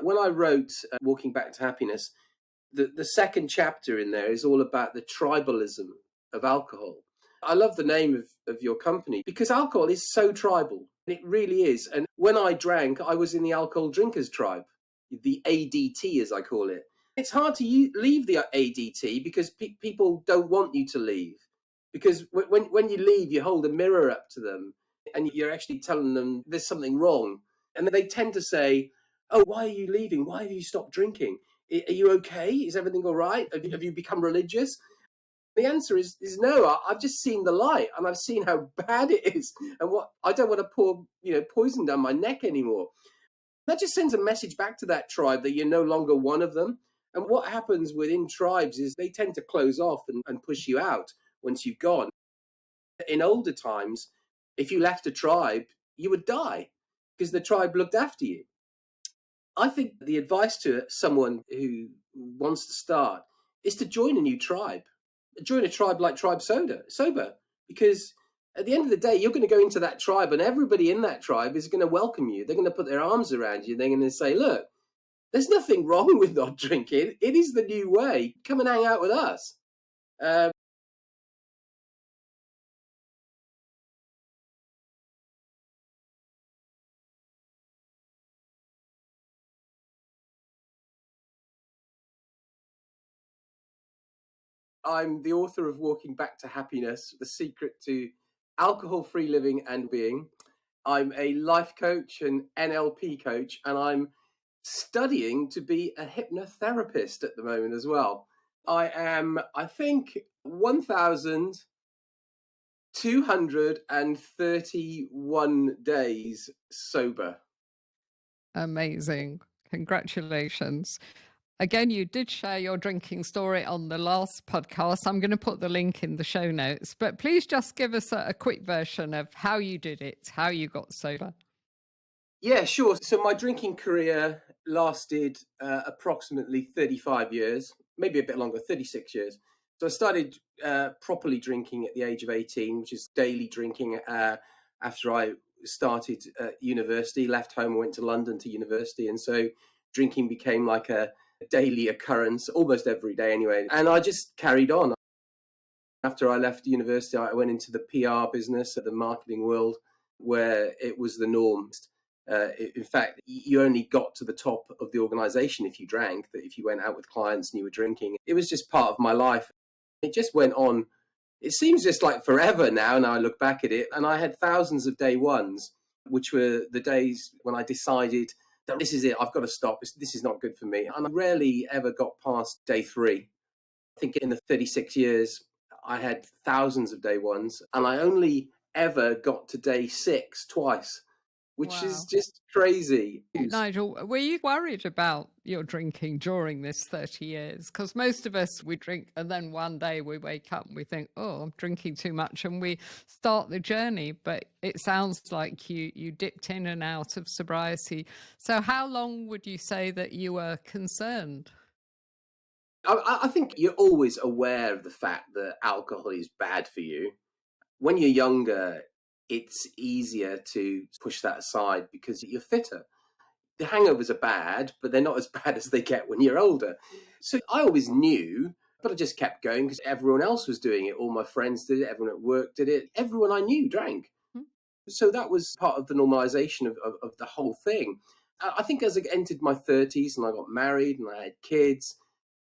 When I wrote Walking Back to Happiness, the second chapter in there is all about the tribalism of alcohol. I love the name of your company because alcohol is so tribal. It really is. And when I drank, I was in the alcohol drinkers tribe, the ADT, as I call it. It's hard to leave the ADT because people don't want you to leave. Because when you leave, you hold a mirror up to them and you're actually telling them there's something wrong. And they tend to say, "Oh, why are you leaving? Why have you stopped drinking? Are you okay? Is everything all right? Have you become religious?" The answer is no. I've just seen the light and I've seen how bad it is, and what I don't want to pour poison down my neck anymore. That just sends a message back to that tribe that you're no longer one of them. And what happens within tribes is they tend to close off and push you out once you've gone. In older times, if you left a tribe, you would die because the tribe looked after you. I think the advice to someone who wants to start is to join a new tribe. Join a tribe like Tribe Sober, because at the end of the day, you're going to go into that tribe and everybody in that tribe is going to welcome you. They're going to put their arms around you. They're going to say, "Look, there's nothing wrong with not drinking. It is the new way. Come and hang out with us." Um, I'm the author of Walking Back to Happiness, The Secret to Alcohol-Free Living and Being. I'm a life coach and NLP coach, and I'm studying to be a hypnotherapist at the moment as well. I am, I think, 1,231 days sober. Amazing. Congratulations. Again, you did share your drinking story on the last podcast. I'm going to put the link in the show notes, but please just give us a quick version of how you did it, how you got sober. Yeah, sure. So my drinking career lasted approximately 35 years, maybe a bit longer, 36 years. So I started properly drinking at the age of 18, which is daily drinking after I started university, left home, went to London to university. And so drinking became like a daily occurrence, almost every day anyway. And I just carried on. After I left university, I went into the PR business, the marketing world, where it was the norm. In fact, you only got to the top of the organization if you drank, that if you went out with clients and you were drinking. It was just part of my life. It just went on. It seems just like forever now I look back at it. And I had thousands of day ones, which were the days when I decided that this is it, I've got to stop. This is not good for me. And I rarely ever got past day 3. I think in the 36 years, I had thousands of day ones, and I only ever got to day 6 twice, which is just crazy. Nigel, were you worried about your drinking during this 30 years? Because most of us, we drink and then one day we wake up and we think, "Oh, I'm drinking too much," and we start the journey. But it sounds like you dipped in and out of sobriety. So how long would you say that you were concerned? I think you're always aware of the fact that alcohol is bad for you. When you're younger, it's easier to push that aside because you're fitter. The hangovers are bad, but they're not as bad as they get when you're older. So I always knew, but I just kept going because everyone else was doing it. All my friends did it. Everyone at work did it. Everyone I knew drank. So that was part of the normalization of the whole thing. I think as I entered my 30s and I got married and I had kids,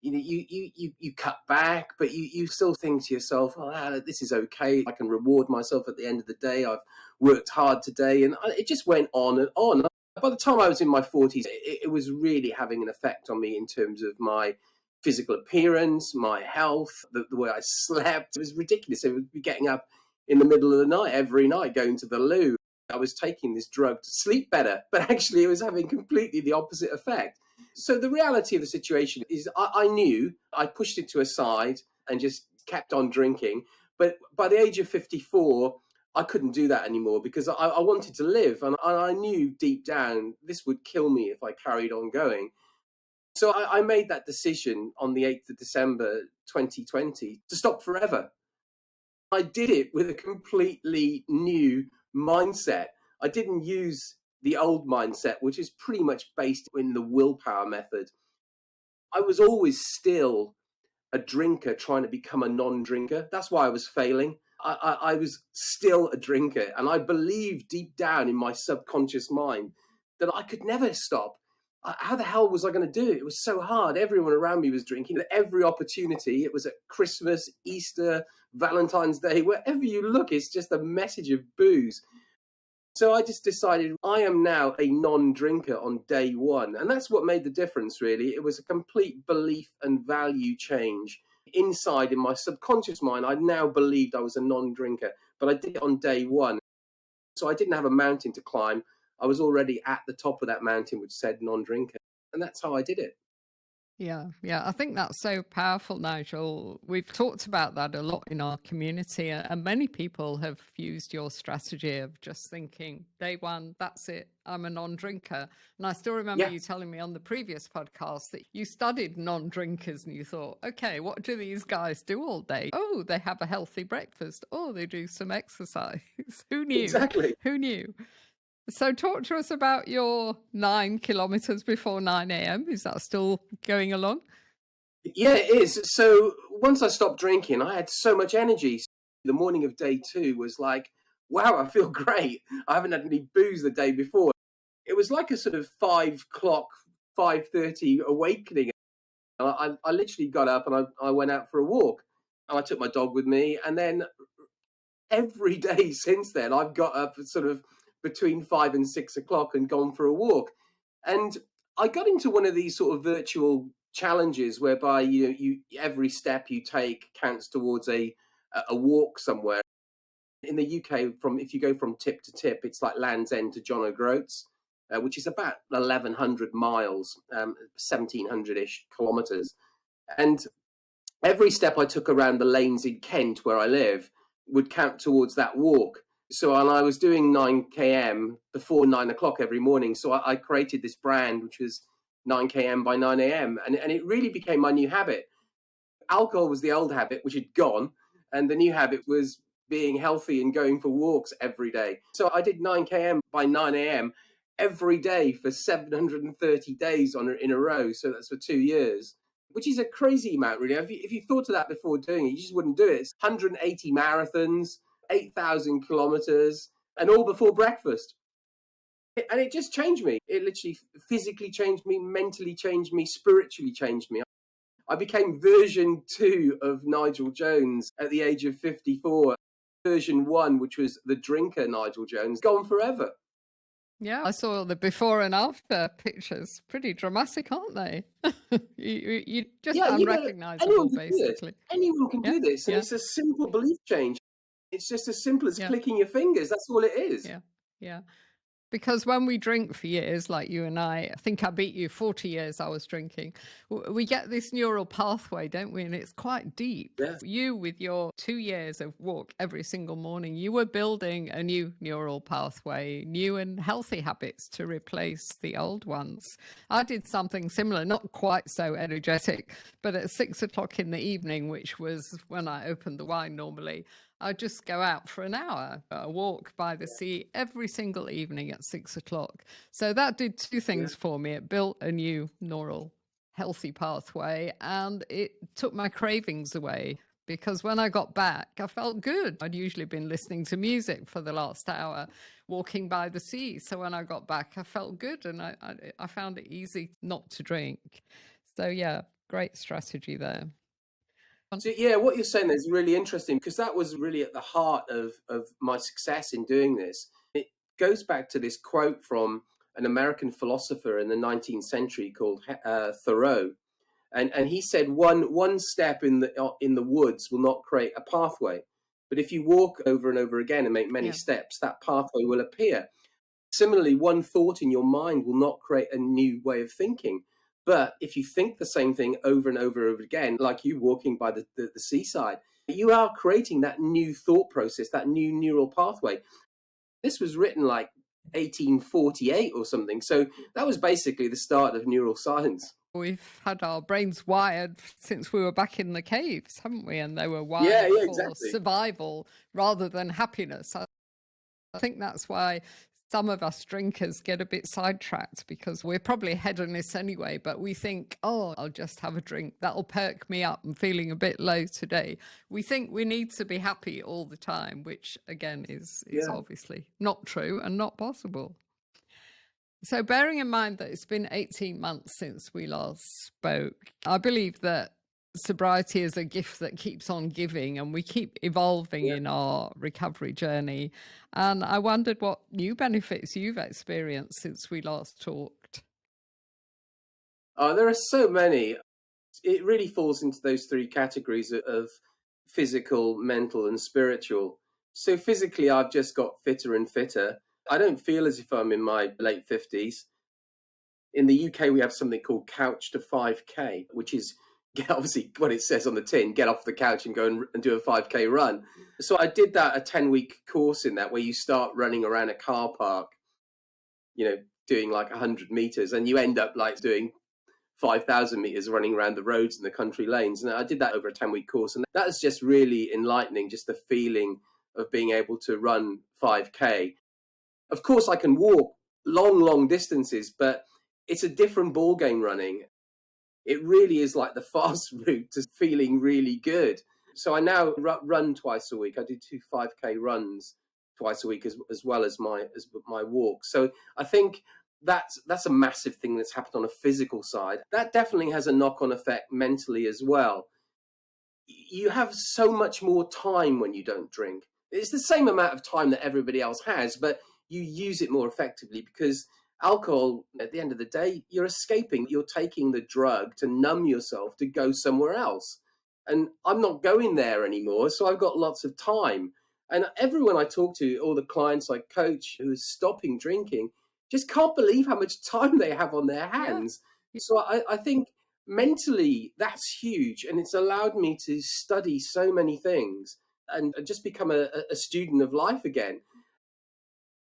you cut back, but you still think to yourself, "Oh, this is okay. I can reward myself at the end of the day. I've worked hard today." And it just went on and on. By the time I was in my 40s, it was really having an effect on me in terms of my physical appearance, my health, the way I slept. It was ridiculous. I would be getting up in the middle of the night every night, going to the loo. I was taking this drug to sleep better, but actually it was having completely the opposite effect. So the reality of the situation is I knew I pushed it to a side and just kept on drinking. But by the age of 54, I couldn't do that anymore because I wanted to live. And I knew deep down this would kill me if I carried on going. So I made that decision on the 8th of December, 2020, to stop forever. I did it with a completely new mindset. I didn't use the old mindset, which is pretty much based in the willpower method. I was always still a drinker trying to become a non-drinker. That's why I was failing. I was still a drinker, and I believed deep down in my subconscious mind that I could never stop. How the hell was I going to do it? It was so hard. Everyone around me was drinking at every opportunity. It was at Christmas, Easter, Valentine's Day. Wherever you look, it's just a message of booze. So I just decided I am now a non-drinker on day one. And that's what made the difference, really. It was a complete belief and value change. Inside in my subconscious mind, I now believed I was a non-drinker, but I did it on day one. So I didn't have a mountain to climb. I was already at the top of that mountain, which said non-drinker. And that's how I did it. Yeah, yeah. I think that's so powerful, Nigel. We've talked about that a lot in our community, and many people have used your strategy of just thinking, day one, that's it, I'm a non-drinker. And I still remember you telling me on the previous podcast that you studied non-drinkers and you thought, okay, what do these guys do all day? Oh, they have a healthy breakfast. Oh, they do some exercise. Who knew? Exactly. Who knew? So talk to us about your 9 kilometers before 9 a.m. Is that still going along? Yeah, it is. So once I stopped drinking, I had so much energy. The morning of day two was like, wow, I feel great. I haven't had any booze the day before. It was like a sort of 5 o'clock, 5:30 awakening. I literally got up and I went out for a walk. And I took my dog with me. And then every day since then, I've got up at sort of between 5 and 6 o'clock and gone for a walk. And I got into one of these sort of virtual challenges whereby you every step you take counts towards a walk somewhere. In the UK, from if you go from tip to tip, it's like Land's End to John O'Groats, which is about 1,100 miles, 1,700-ish kilometres. And every step I took around the lanes in Kent, where I live, would count towards that walk. So, and I was doing 9 km before 9 o'clock every morning. So I created this brand, which was 9 km by 9 a.m. And it really became my new habit. Alcohol was the old habit, which had gone. And the new habit was being healthy and going for walks every day. So I did 9 km by 9 a.m. every day for 730 days in a row. So that's for 2 years, which is a crazy amount, really. If you thought of that before doing it, you just wouldn't do it. It's 180 marathons, 8,000 kilometers, and all before breakfast. And it just changed me. It literally physically changed me, mentally changed me, spiritually changed me. I became version 2 of Nigel Jones at the age of 54. Version 1, which was the drinker Nigel Jones, gone forever. Yeah, I saw the before and after pictures. Pretty dramatic, aren't they? you just unrecognizable, basically. Anyone can do this, and it's a simple belief change. It's just as simple as clicking your fingers. That's all it is. Yeah, yeah. Because when we drink for years, like you and I think I beat you 40 years I was drinking, we get this neural pathway, don't we? And it's quite deep. Yeah. You, with your 2 years of walk every single morning, you were building a new neural pathway, new and healthy habits to replace the old ones. I did something similar, not quite so energetic, but at 6 o'clock in the evening, which was when I opened the wine normally, I'd just go out for an hour, a walk by the sea every single evening at 6 o'clock. So that did two things for me. It built a new neural healthy pathway and it took my cravings away, because when I got back, I felt good. I'd usually been listening to music for the last hour, walking by the sea. So when I got back, I felt good and I found it easy not to drink. So yeah, great strategy there. So yeah, what you're saying is really interesting, because that was really at the heart of my success in doing this. It goes back to this quote from an American philosopher in the 19th century called Thoreau, and he said one step in the woods will not create a pathway, but if you walk over and over again and make many steps, that pathway will appear. Similarly, one thought in your mind will not create a new way of thinking. But if you think the same thing over and over and over again, like you walking by the seaside, you are creating that new thought process, that new neural pathway. This was written like 1848 or something. So that was basically the start of neuroscience. We've had our brains wired since we were back in the caves, haven't we? And they were wired for survival rather than happiness. I think that's why some of us drinkers get a bit sidetracked because we're probably hedonists anyway, but we think, oh, I'll just have a drink. That'll perk me up. I'm feeling a bit low today. We think we need to be happy all the time, which again is Yeah. obviously not true and not possible. So bearing in mind that it's been 18 months since we last spoke, I believe that sobriety is a gift that keeps on giving and we keep evolving Yeah. in our recovery journey. And I wondered what new benefits you've experienced since we last talked. There are so many. It really falls into those three categories of physical, mental, and spiritual. So physically, I've just got fitter and fitter. I don't feel as if I'm in my late 50s. In the UK, we have something called Couch to 5K, which is obviously what it says on the tin, get off the couch and go and do a 5K run. So I did that, a 10-week course in that, where you start running around a car park, doing like 100 meters, and you end up like doing 5,000 meters running around the roads and the country lanes. And I did that over a 10-week course. And that was just really enlightening, just the feeling of being able to run 5K. Of course, I can walk long distances, but it's a different ball game running. It really is like the fast route to feeling really good. So I now run twice a week. I do 2 5K runs twice a week as well as my walk. So I think that's a massive thing that's happened on a physical side. That definitely has a knock-on effect mentally as well. You have so much more time when you don't drink. It's the same amount of time that everybody else has, but you use it more effectively because alcohol, at the end of the day, you're escaping. You're taking the drug to numb yourself to go somewhere else. And I'm not going there anymore, so I've got lots of time. And everyone I talk to, all the clients I coach who are stopping drinking, just can't believe how much time they have on their hands. Yeah. So I think mentally that's huge, and it's allowed me to study so many things and just become a student of life again.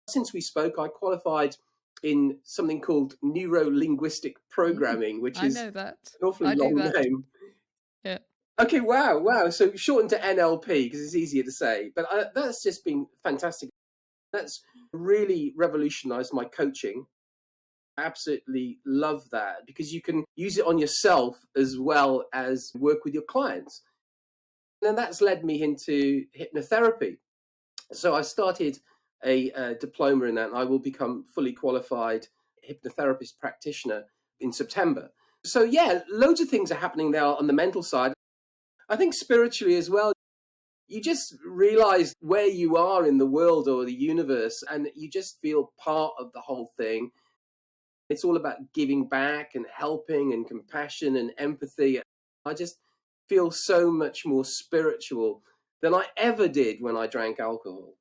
Since we spoke, I qualified in something called neuro-linguistic programming, which I is know that. an awfully I do long that. name. Yeah. Okay, wow. So shortened to NLP because it's easier to say. But that's just been fantastic. That's really revolutionized my coaching. I absolutely love that because you can use it on yourself as well as work with your clients. And that's led me into hypnotherapy. So I started a diploma in that, and I will become fully qualified hypnotherapist practitioner in September. So yeah, loads of things are happening there on the mental side. I think spiritually as well, you just realize where you are in the world or the universe, and you just feel part of the whole thing. It's all about giving back and helping and compassion and empathy. I just feel so much more spiritual than I ever did when I drank alcohol.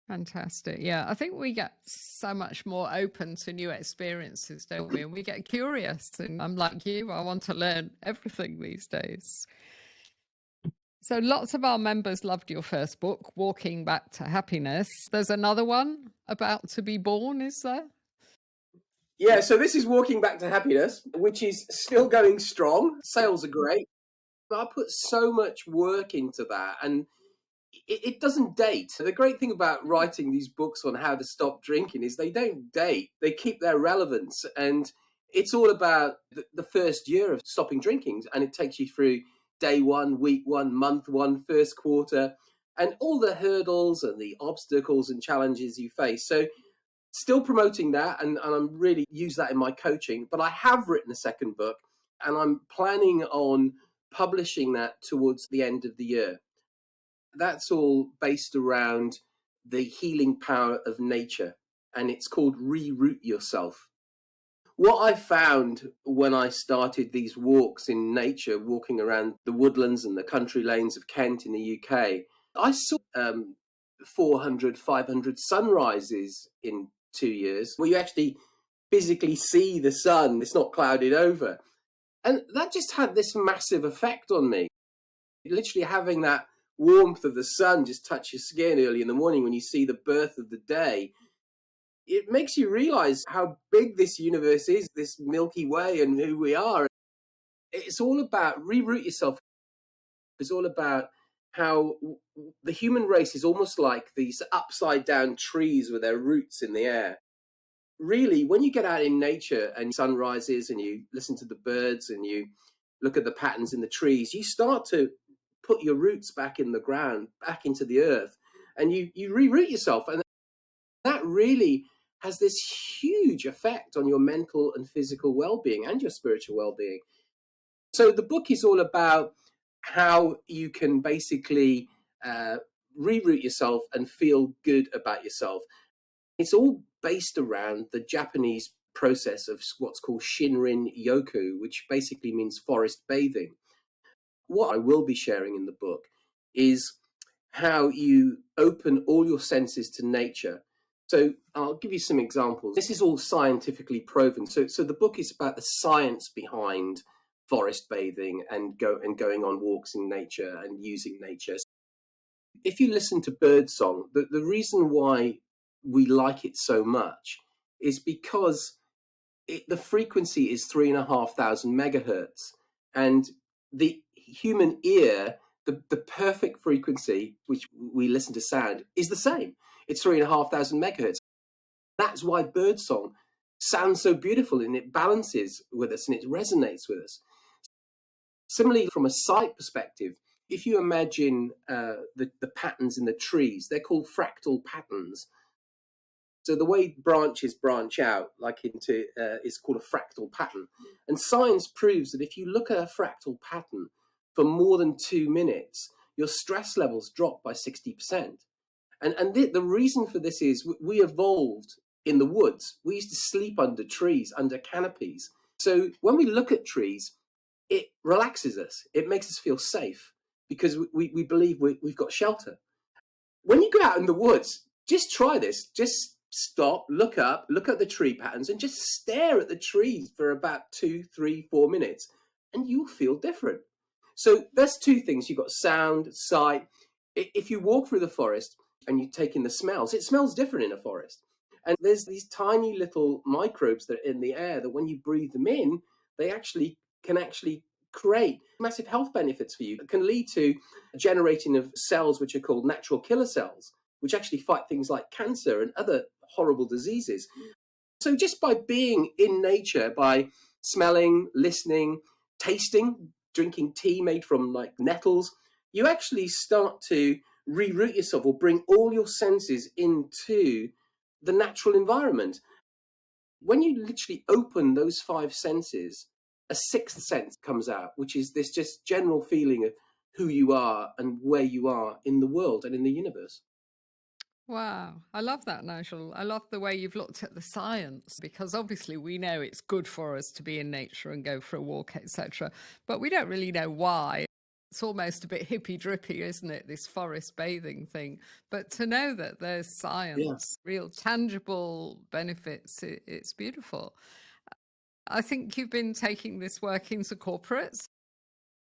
Fantastic. Yeah, I think we get so much more open to new experiences, don't we? And we get curious. And I'm like you, I want to learn everything these days. So lots of our members loved your first book, Walking Back to Happiness. There's another one about to be born, is there? Yeah, so this is Walking Back to Happiness, which is still going strong. Sales are great. But I put so much work into that, and it doesn't date. The great thing about writing these books on how to stop drinking is they don't date. They keep their relevance. And it's all about the first year of stopping drinking. And it takes you through day one, week one, month one, first quarter, and all the hurdles and the obstacles and challenges you face. So still promoting that, and I'm really use that in my coaching. But I have written a second book, and I'm planning on publishing that towards the end of the year. That's all based around the healing power of nature, and it's called Reroot Yourself. What I found when I started these walks in nature, walking around the woodlands and the country lanes of Kent in the UK, I saw 400, 500 sunrises in 2 years, where you actually physically see the sun. It's not clouded over. And that just had this massive effect on me. Literally having that warmth of the sun just touch your skin early in the morning when you see the birth of the day, it makes you realize how big this universe is, this Milky Way, and who we are. It's all about reroot yourself. It's all about how the human race is almost like these upside down trees with their roots in the air. Really, when you get out in nature and sun rises and you listen to the birds and you look at the patterns in the trees, you start to put your roots back in the ground, back into the earth, and you reroot yourself. And that really has this huge effect on your mental and physical well-being and your spiritual well-being. So the book is all about how you can basically reroot yourself and feel good about yourself. It's all based around the Japanese process of what's called Shinrin Yoku, which basically means forest bathing. What I will be sharing in the book is how you open all your senses to nature. So I'll give you some examples. This is all scientifically proven. So the book is about the science behind forest bathing and going on walks in nature and using nature. If you listen to birdsong, the reason why we like it so much is because the frequency is 3,500 megahertz, and the human ear, the perfect frequency which we listen to sound, is the same. It's 3,500 megahertz. That's why birdsong sounds so beautiful, and it balances with us and it resonates with us. Similarly, from a sight perspective, if you imagine the patterns in the trees, they're called fractal patterns. So the way branches branch out, like into, is called a fractal pattern. And science proves that if you look at a fractal pattern for more than 2 minutes, your stress levels drop by 60%. And the reason for this is we evolved in the woods. We used to sleep under trees, under canopies. So when we look at trees, it relaxes us. It makes us feel safe because we believe we've got shelter. When you go out in the woods, just try this. Just stop, look up, look at the tree patterns, and just stare at the trees for about 2, 3, 4 minutes, and you'll feel different. So there's two things. You've got sound, sight. If you walk through the forest and you take in the smells, it smells different in a forest. And there's these tiny little microbes that are in the air that when you breathe them in, they can create massive health benefits for you. It can lead to generating of cells which are called natural killer cells, which actually fight things like cancer and other horrible diseases. So just by being in nature, by smelling, listening, tasting, drinking tea made from like nettles, you actually start to reroute yourself or bring all your senses into the natural environment. When you literally open those 5 senses, a 6th sense comes out, which is this just general feeling of who you are and where you are in the world and in the universe. Wow, I love that, Nigel. I love the way you've looked at the science because obviously we know it's good for us to be in nature and go for a walk, etc. But we don't really know why. It's almost a bit hippy drippy, isn't it? This forest bathing thing. But to know that there's Yeah. science, real tangible benefits, it's beautiful. I think you've been taking this work into corporates.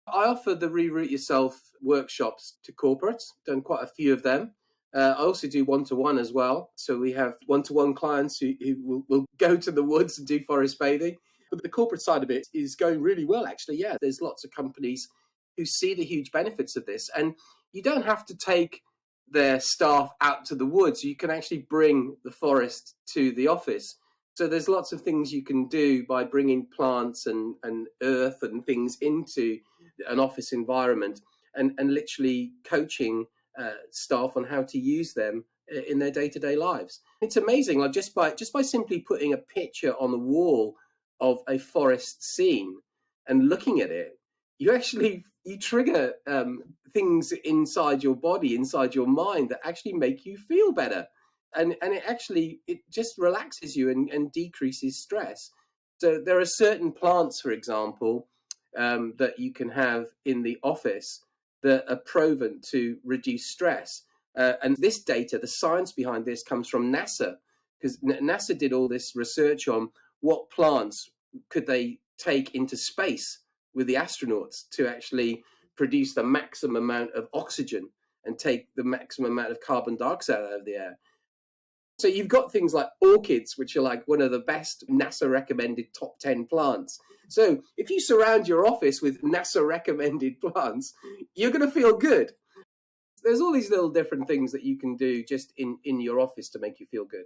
I offer the Reroute Yourself workshops to corporates, done quite a few of them. I also do one-to-one as well. So we have one-to-one clients who will go to the woods and do forest bathing. But the corporate side of it is going really well, actually. Yeah, there's lots of companies who see the huge benefits of this. And you don't have to take their staff out to the woods. You can actually bring the forest to the office. So there's lots of things you can do by bringing plants and earth and things into an office environment and literally coaching staff on how to use them in their day-to-day lives. It's amazing, like just by simply putting a picture on the wall of a forest scene and looking at it, you trigger things inside your body, inside your mind that actually make you feel better. And it just relaxes you and decreases stress. So there are certain plants, for example, that you can have in the office that are proven to reduce stress. And this data, the science behind this comes from NASA, because NASA did all this research on what plants could they take into space with the astronauts to actually produce the maximum amount of oxygen and take the maximum amount of carbon dioxide out of the air. So you've got things like orchids, which are like one of the best NASA recommended top 10 plants. So if you surround your office with NASA recommended plants, you're going to feel good. There's all these little different things that you can do just in your office to make you feel good.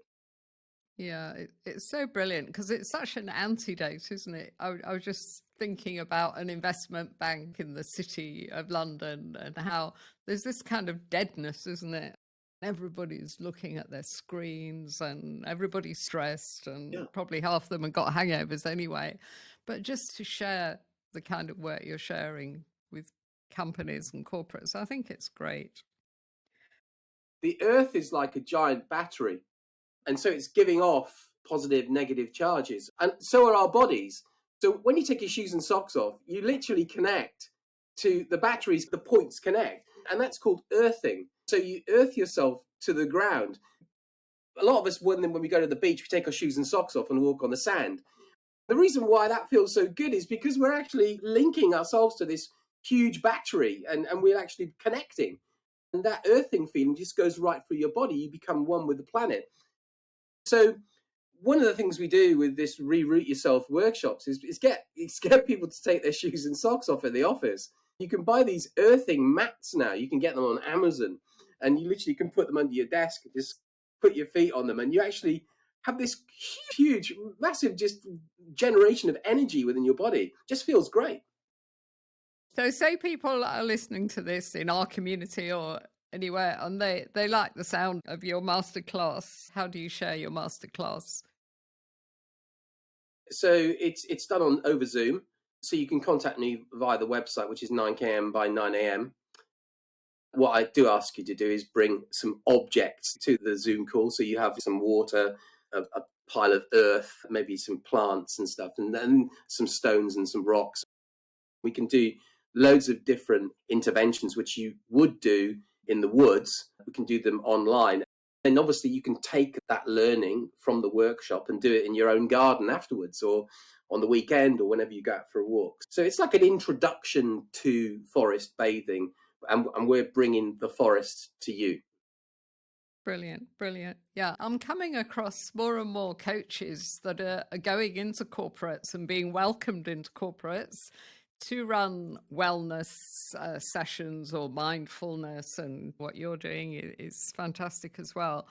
Yeah, it's so brilliant because it's such an antidote, isn't it? I was just thinking about an investment bank in the city of London and how there's this kind of deadness, isn't it? Everybody's looking at their screens and everybody's stressed, Yeah. and probably half of them have got hangovers anyway. But just to share the kind of work you're sharing with companies and corporates, I think it's great. The earth is like a giant battery, and so it's giving off positive, negative charges. And so are our bodies. So when you take your shoes and socks off, you literally connect to the batteries, the points connect. And that's called earthing. So you earth yourself to the ground. A lot of us, when we go to the beach, we take our shoes and socks off and walk on the sand. The reason why that feels so good is because we're actually linking ourselves to this huge battery, and we're actually connecting. And that earthing feeling just goes right through your body. You become one with the planet. So one of the things we do with this Reroot Yourself workshops is get people to take their shoes and socks off at the office. You can buy these earthing mats now. You can get them on Amazon, and you literally can put them under your desk and just put your feet on them, and you actually have this huge, massive, just generation of energy within your body. Just feels great. So say people are listening to this in our community or anywhere and they like the sound of your masterclass. How do you share your masterclass? So it's done on over Zoom. So you can contact me via the website, which is 9km by 9am. What I do ask you to do is bring some objects to the Zoom call. So you have some water, a pile of earth, maybe some plants and stuff, and then some stones and some rocks. We can do loads of different interventions, which you would do in the woods. We can do them online. And obviously, you can take that learning from the workshop and do it in your own garden afterwards, or on the weekend, or whenever you go out for a walk. So it's like an introduction to forest bathing, and we're bringing the forest to you. Brilliant, brilliant. Yeah, I'm coming across more and more coaches that are going into corporates and being welcomed into corporates to run wellness sessions or mindfulness, and what you're doing is fantastic as well.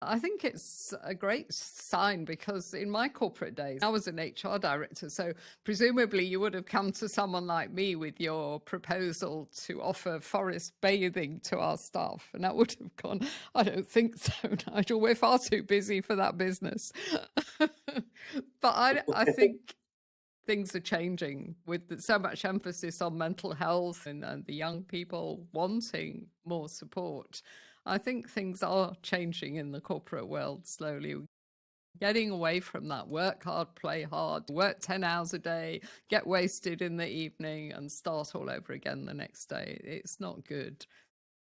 I think it's a great sign because in my corporate days, I was an HR director. So presumably you would have come to someone like me with your proposal to offer forest bathing to our staff. And that would have gone, I don't think so, Nigel. We're far too busy for that business. But I think things are changing with so much emphasis on mental health and the young people wanting more support. I think things are changing in the corporate world slowly. Getting away from that work hard, play hard, work 10 hours a day, get wasted in the evening and start all over again the next day. It's not good.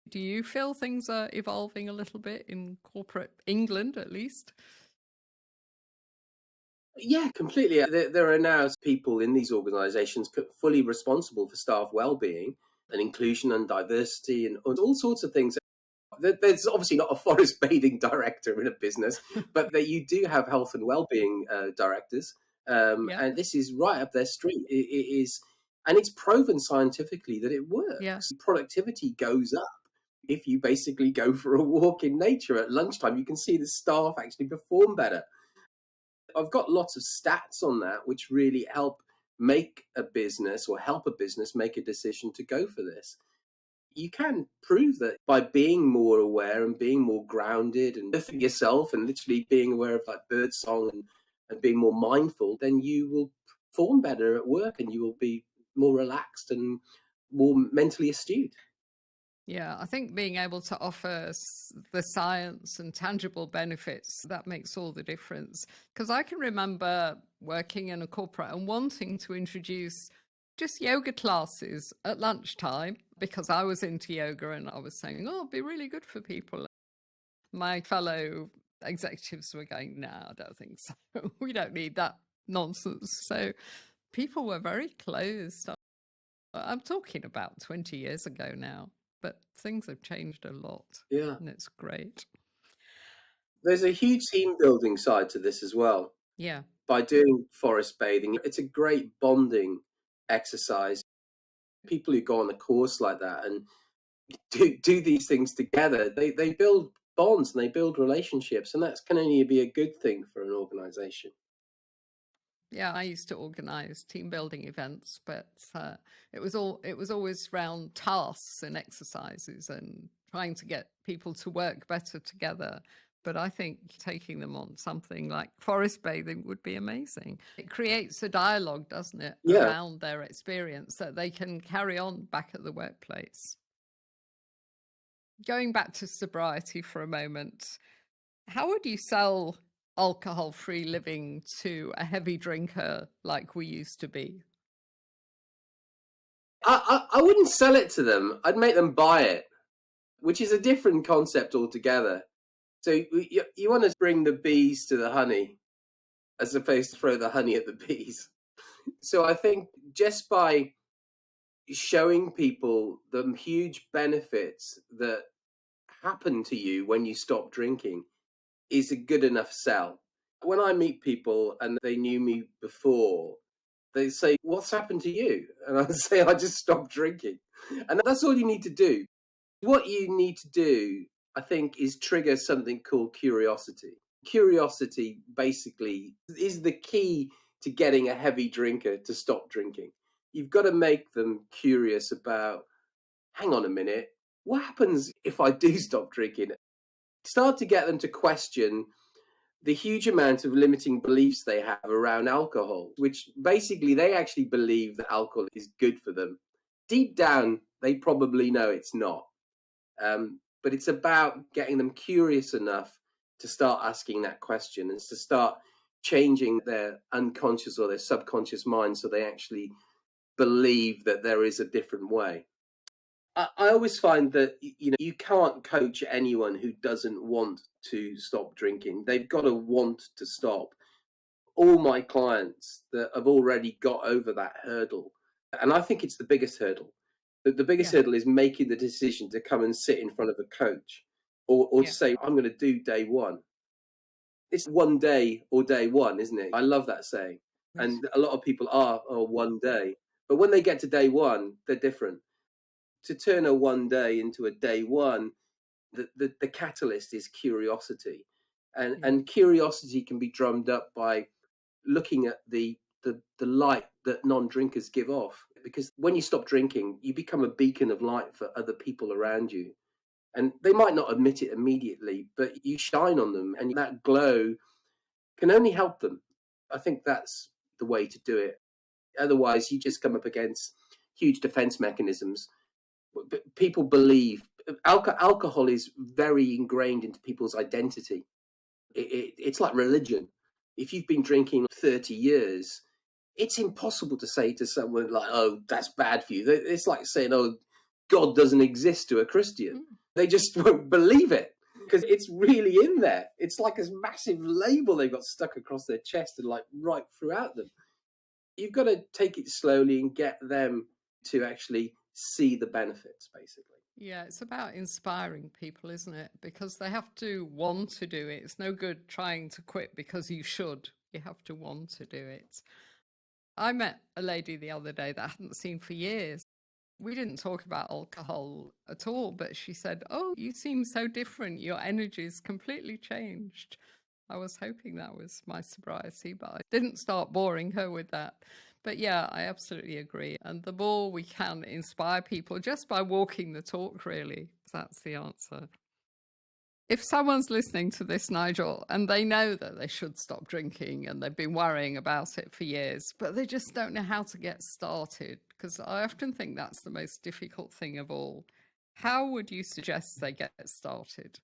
Do you feel things are evolving a little bit in corporate England, at least? Yeah, completely. There are now people in these organisations fully responsible for staff well-being and inclusion and diversity and all sorts of things. There's obviously not a forest bathing director in a business, but that you do have health and well-being directors, Yeah, and this is right up their street. It is, and it's proven scientifically that it yeah. works. Productivity goes up if you basically go for a walk in nature at lunchtime. You can see the staff actually perform better. I've got lots of stats on that, which really help make a business or help a business make a decision to go for this. You can prove that by being more aware and being more grounded and with yourself and literally being aware of like bird song and being more mindful, then you will perform better at work and you will be more relaxed and more mentally astute. Yeah, I think being able to offer the science and tangible benefits, that makes all the difference. Because I can remember working in a corporate and wanting to introduce just yoga classes at lunchtime because I was into yoga and I was saying, oh, it'd be really good for people. My fellow executives were going, no, I don't think so. We don't need that nonsense. So people were very closed. I'm talking about 20 years ago now, but things have changed a lot Yeah. and it's great. There's a huge team building side to this as well. Yeah. By doing forest bathing, it's a great bonding exercise. People who go on a course like that and do these things together, they build bonds and they build relationships, and that can only be a good thing for an organization. Yeah, I used to organize team building events, but it was always around tasks and exercises and trying to get people to work better together. But I think taking them on something like forest bathing would be amazing. It creates a dialogue, doesn't it, Yeah. around their experience that they can carry on back at the workplace. Going back to sobriety for a moment, how would you sell alcohol-free living to a heavy drinker like we used to be? I wouldn't sell it to them. I'd make them buy it, which is a different concept altogether. So you want to bring the bees to the honey as opposed to throw the honey at the bees. So I think just by showing people the huge benefits that happen to you when you stop drinking is a good enough sell. When I meet people and they knew me before, they say, "What's happened to you?" And I say, "I just stopped drinking." And that's all you need to do. What you need to do, I think, is trigger something called curiosity. Curiosity basically is the key to getting a heavy drinker to stop drinking. You've got to make them curious about, hang on a minute, what happens if I do stop drinking? Start to get them to question the huge amount of limiting beliefs they have around alcohol, which basically they actually believe that alcohol is good for them. Deep down, they probably know it's not. But it's about getting them curious enough to start asking that question and to start changing their unconscious or their subconscious mind so they actually believe that there is a different way. I always find that you can't coach anyone who doesn't want to stop drinking. They've got to want to stop. All my clients that have already got over that hurdle, and I think it's the biggest hurdle. The biggest Yeah, hurdle is making the decision to come and sit in front of a coach, or to yeah, say, "I'm going to do day one." It's one day or day one, isn't it? I love that saying, yes, and a lot of people are, "Oh, one day," but when they get to day one, they're different. To turn a one day into a day one, the catalyst is curiosity, yeah, and curiosity can be drummed up by looking at the light that non-drinkers give off, because when you stop drinking you become a beacon of light for other people around you, and they might not admit it immediately, but you shine on them and that glow can only help them. I think that's the way to do it. Otherwise you just come up against huge defense mechanisms. People believe alcohol is very ingrained into people's identity. It's like religion. If you've been drinking 30 years, it's impossible to say to someone like, "Oh, that's bad for you." It's like saying, "Oh, God doesn't exist," to a Christian. mm, They just won't believe it because it's really in there. It's like this massive label they've got stuck across their chest and like right throughout them. You've got to take it slowly and get them to actually see the benefits, basically. yeah. It's about inspiring people, isn't it? Because they have to want to do it. It's no good trying to quit because you should. You have to want to do it. I met a lady the other day that I hadn't seen for years. We didn't talk about alcohol at all, but she said, "Oh, you seem so different. Your energy's completely changed." I was hoping that was my sobriety, but I didn't start boring her with that. But yeah, I absolutely agree. And the more we can inspire people just by walking the talk, really, that's the answer. If someone's listening to this, Nigel, and they know that they should stop drinking and they've been worrying about it for years, but they just don't know how to get started, because I often think that's the most difficult thing of all. How would you suggest they get started?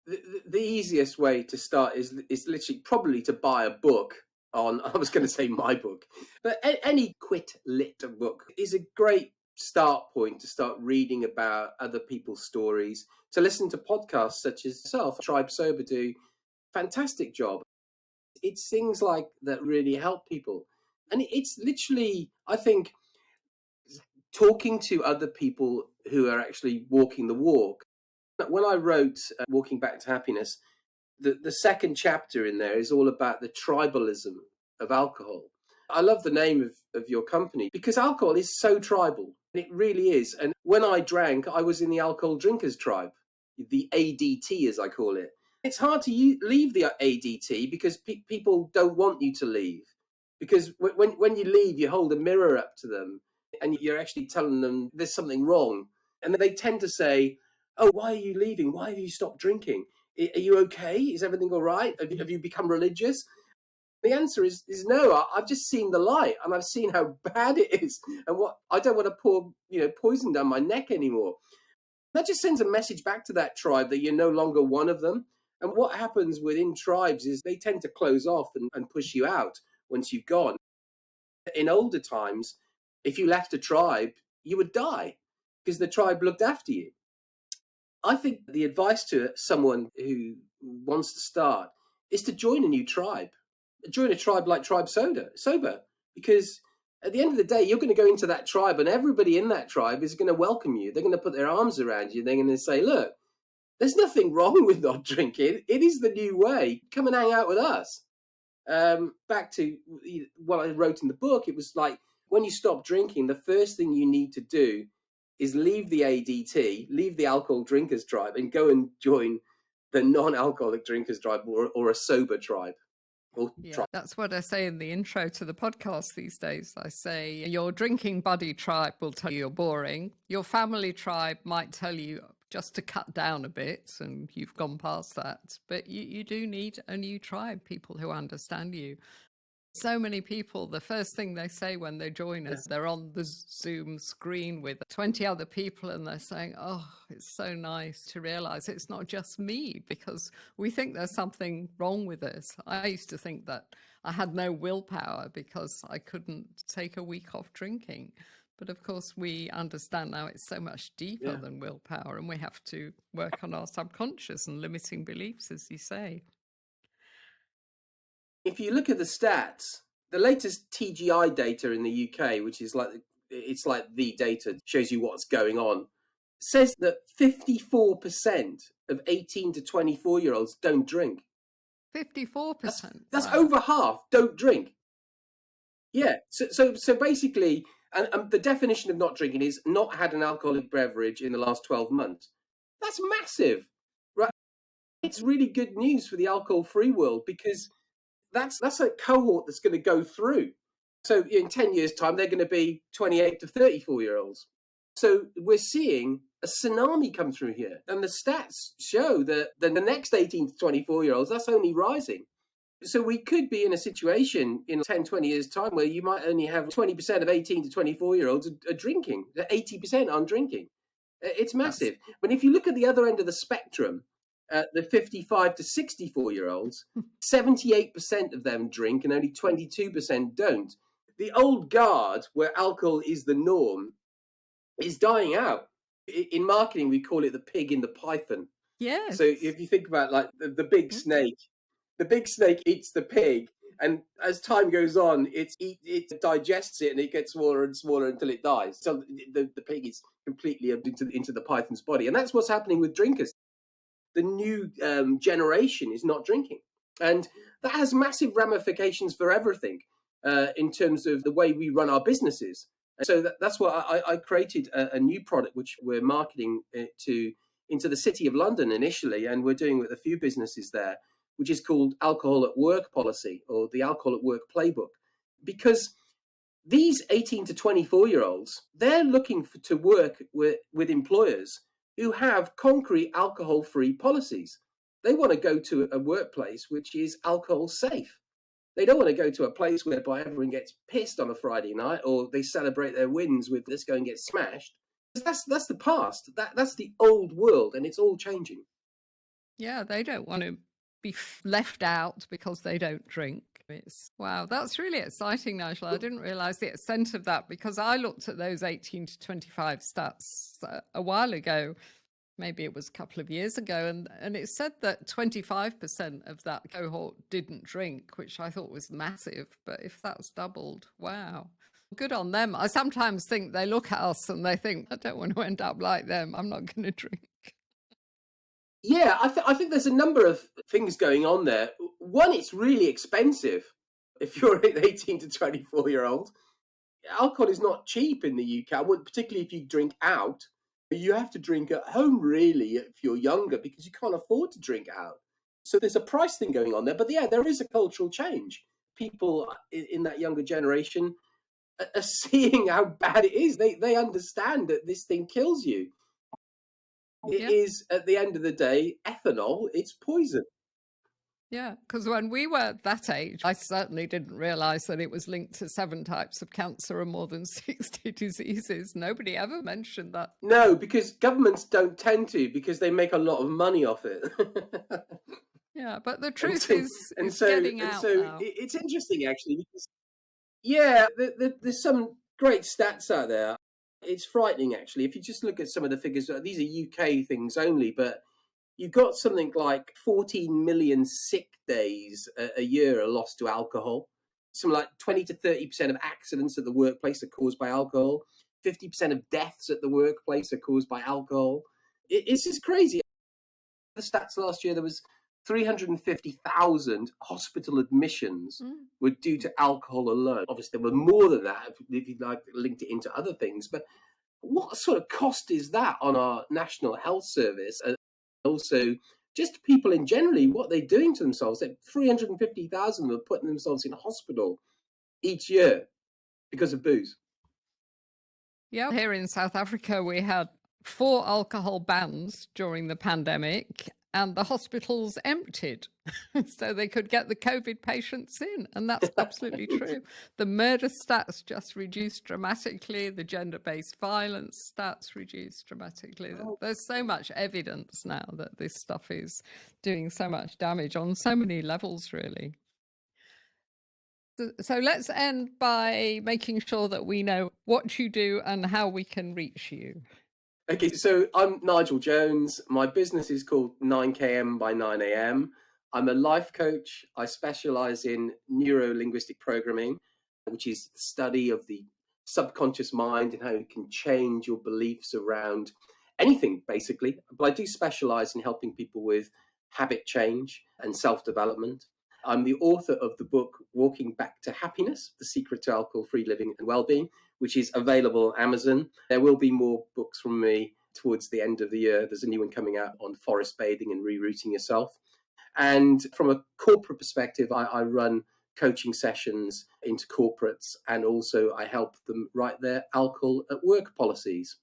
The easiest way to start is literally probably to buy a book on. I was going to say my book, but any quit lit book is a great start point to start reading about other people's stories. To listen to podcasts such as yourself, Tribe Sober do fantastic job. It's things like that really help people, and it's literally, I think, talking to other people who are actually walking the walk. When I wrote Walking Back to Happiness, the second chapter in there is all about the tribalism of alcohol. I love the name of your company because alcohol is so tribal. It really is. And when I drank, I was in the alcohol drinkers tribe, the ADT, as I call it. It's hard to leave the ADT because people don't want you to leave. Because when you leave, you hold a mirror up to them and you're actually telling them there's something wrong. And they tend to say, "Oh, why are you leaving? Why have you stopped drinking? Are you okay? Is everything all right? Have you become religious?" The answer is no. I've just seen the light, and I've seen how bad it is, and what I don't want to pour poison down my neck anymore. That just sends a message back to that tribe that you're no longer one of them. And what happens within tribes is they tend to close off and push you out once you've gone. In older times, if you left a tribe, you would die because the tribe looked after you. I think the advice to someone who wants to start is to join a new tribe. Join a tribe like Tribe Sober, because at the end of the day, you're going to go into that tribe and everybody in that tribe is going to welcome you. They're going to put their arms around you. They're going to say, "Look, there's nothing wrong with not drinking. It is the new way. Come and hang out with us." Back to what I wrote in the book, it was like, when you stop drinking, the first thing you need to do is leave the ADT, leave the alcohol drinkers tribe, and go and join the non-alcoholic drinkers tribe, or a sober tribe. Yeah, that's what I say in the intro to the podcast these days. I say your drinking buddy tribe will tell you you're boring. Your family tribe might tell you just to cut down a bit, and you've gone past that. But you do need a new tribe, people who understand you. So many people, the first thing they say when they join us, they're on the Zoom screen with 20 other people and they're saying, "Oh, it's so nice to realize it's not just me," because we think there's something wrong with us. I used to think that I had no willpower because I couldn't take a week off drinking. But of course, we understand now it's so much deeper than willpower, and we have to work on our subconscious and limiting beliefs, as you say. If you look at the stats, the latest TGI data in the UK, which is it's like the data shows you what's going on, says that 54% of 18 to 24-year-olds don't drink. 54%. That's Wow. over half don't drink. Yeah. So basically, and the definition of not drinking is not had an alcoholic beverage in the last 12 months. That's massive, right? It's really good news for the alcohol-free world, because that's a cohort that's going to go through. So in 10 years' time, they're going to be 28 to 34-year-olds. So we're seeing a tsunami come through here. And the stats show that the next 18 to 24-year-olds, that's only rising. So we could be in a situation in 10, 20 years' time where you might only have 20% of 18 to 24-year-olds are drinking. 80% aren't drinking. It's massive. But if you look at the other end of the spectrum, the 55 to 64-year-olds, 78% of them drink and only 22% don't. The old guard, where alcohol is the norm, is dying out. In marketing, we call it the pig in the python. Yes. So if you think about like the big snake, the big snake eats the pig, and as time goes on, it digests it and it gets smaller and smaller until it dies. So the pig is completely into the python's body, and that's what's happening with drinkers. The new generation is not drinking, and that has massive ramifications for everything in terms of the way we run our businesses. And so that's why I created a new product which we're marketing into the City of London initially, and we're doing with a few businesses there, which is called Alcohol at Work Policy, or the Alcohol at Work Playbook. Because these 18 to 24-year-olds, they're looking to work with employers who have concrete alcohol-free policies. They want to go to a workplace which is alcohol safe. They don't want to go to a place whereby everyone gets pissed on a Friday night, or they celebrate their wins with "let's go and get smashed." That's the past. That's the old world, and it's all changing. Yeah, they don't want to be left out because they don't drink. Wow, that's really exciting, Nigel. I didn't realize the extent of that, because I looked at those 18 to 25 stats a while ago. Maybe it was a couple of years ago, and it said that 25% of that cohort didn't drink, which I thought was massive. But if that's doubled, wow. Good on them. I sometimes think they look at us and they think, "I don't want to end up like them. I'm not going to drink." Yeah, I think there's a number of things going on there. One, it's really expensive if you're an 18 to 24-year-old. alcohol is not cheap in the UK, well, particularly if you drink out. You have to drink at home, really, if you're younger, because you can't afford to drink out. So there's a price thing going on there. But yeah, there is a cultural change. People in that younger generation are seeing how bad it is. They understand that this thing kills you. It Yeah. is, at the end of the day, ethanol. It's poison. Yeah, because when we were that age, I certainly didn't realize that it was linked to 7 types of cancer and more than 60 diseases. Nobody ever mentioned that. No, because governments don't tend to, because they make a lot of money off it. Yeah, but the and truth so is, and it's so getting and out so now. it's interesting, actually, because yeah, there's some great stats out there. It's frightening, actually, if you just look at some of the figures. These are UK things only, but you've got something like 14 million sick days a year are lost to alcohol. Some like 20 to 30% of accidents at the workplace are caused by alcohol. 50% of deaths at the workplace are caused by alcohol. It's just crazy. The stats last year, there was 350,000 hospital admissions Mm. were due to alcohol alone. Obviously, there were more than that if you like linked it into other things. But what sort of cost is that on our National Health Service? And also, just people in generally, what they're doing to themselves. That 350,000 are putting themselves in hospital each year because of booze. Yeah, here in South Africa, we had 4 alcohol bans during the pandemic, and the hospitals emptied so they could get the COVID patients in. And that's absolutely true. The murder stats just reduced dramatically, the gender based violence stats reduced dramatically. There's so much evidence now that this stuff is doing so much damage on so many levels, really. So let's end by making sure that we know what you do and how we can reach you. Okay, so I'm Nigel Jones. My business is called 9km by 9am. I'm a life coach. I specialize in neuro linguistic programming, which is the study of the subconscious mind and how you can change your beliefs around anything, basically. But I do specialize in helping people with habit change and self development. I'm the author of the book Walking Back to Happiness: The Secret to Alcohol Free Living and Wellbeing, which is available on Amazon. There will be more books from me towards the end of the year. There's a new one coming out on forest bathing and rerouting yourself. And from a corporate perspective, I run coaching sessions into corporates, and also I help them write their alcohol at work policies.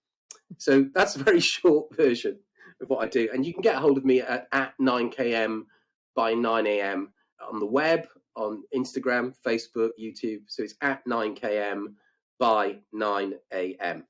So that's a very short version of what I do. And you can get a hold of me at 9km by 9am on the web, on Instagram, Facebook, YouTube. So it's at 9km by 9am.